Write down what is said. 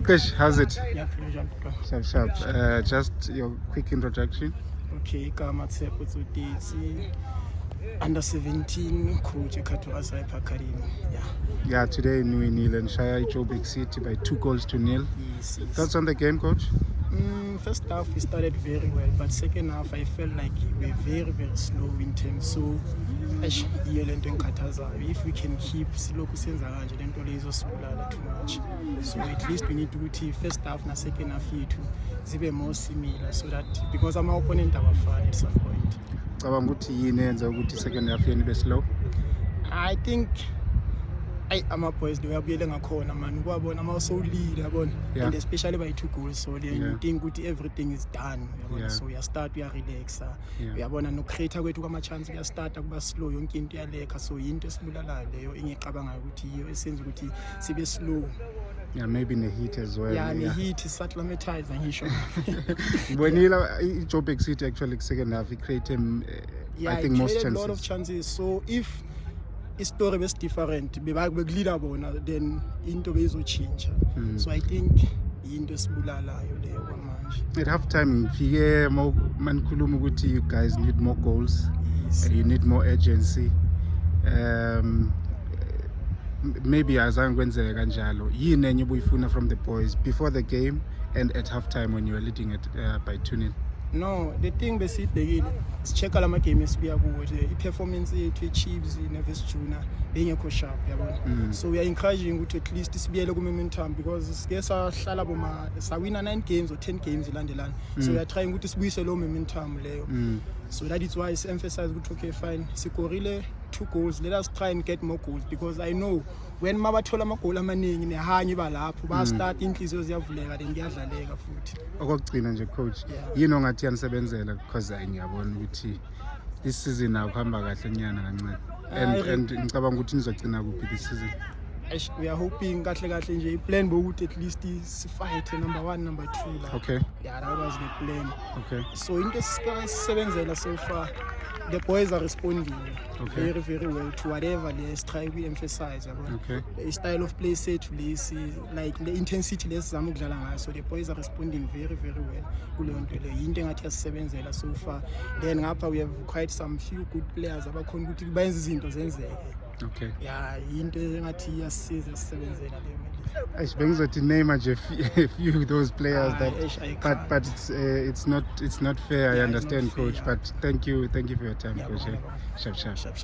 Kush, how's it? Yeah, pleasure. Sharp, sharp. Just your quick introduction. Okay, igama Tshepo Tsotsi, under 17 coach eKhathola Cyber Academy. Yeah, today Nile and Shire Joburg City by 2-0. Yes. Thoughts on the game, coach? First half we started very well, but second half I felt like we were very, very slow in terms. So if we can keep siloku senza kanje lento le izosibulala too much. So at least we need to ukuthi first half na second half yethu zibe more similar, so that because ama opponent abafani at some point. Cabanga ukuthi yini yenza ukuthi second half yeni be slow? I think ama-boys uyabuyele ngakhona mani ukwabona ama-so-lead yabona, and especially by 2 goals, so then you think ukuthi everything is done yabona. So uyastart uyarelaxa uyabona nokucreate kwethu kwama-chance kuyastart kuba slow, yonke into iyalekha. So yinto esibulalayo leyo engiyicabangayo ukuthi yiyo esenza ukuthi sibe slow. Yeah, maybe ne-heat as well. Yeah, ne-heat isatlamatizer ngisho. Bonila Joburg City actually second half he created I think most chances. A lot of chances. So if story was different, bekulida bona, then into bezochinja. So I think into sibulalayo leyo kwamanje. At half time ngifike manikhuluma ukuthi you guys need more goals. You need more urgency. Maybe azange kwenzeke kanjalo. Yini enye ubuyifuna from the boys before the game and at half time when you were leading it by 2-0? No, the thing besibhekile sichecka lama game esibuya kuwo nje i-performance yethu eChiefs neVest Junior bengekho sharp yabona. So we are encouraging ukuthi at least sibiyele ku-momentum, because sike sahlala sawina 9 games or 10 games ilandelana. So we are trying ukuthi sibuyise lo momentum leyo. So that is why I emphasize ukuthi okay fine, sikorile 2 goals, let us try and get more goals, because I know when mabathola amagoli amaningi nehanye balapho ba start inhliziyo ziyavuleka then kuyadlaleka futhi. Okugcina nje coach, yini ongathi yanisebenzela because ngiyabona ukuthi this season akuhamba kahle nyana kancane, and ngicabanga ukuthi nizogcina kuphi this season? We are hoping kahle nje i-plan bokuthi at least sifight number 1 number 2 la. Okay. Yeah, that was the plan. Okay. So into esisebenzela so far, the boys are responding very, very well to whatever they try to emphasize about. The style of play set like the intensity lesizama ukudlala ngayo. So the boys are responding very, very well kuleyo nto leyo. Into engathi yasisebenzela so far. Then ngapha we have quite some few good players abakhona ukuthi bayenze izinto zenzeke. Okay. Yeah, into engathi yasisiza sisebenzela leyo. Bengizothi name a few of those players but it's not fair. I understand, coach, but thank you for your time, coach. Sharp.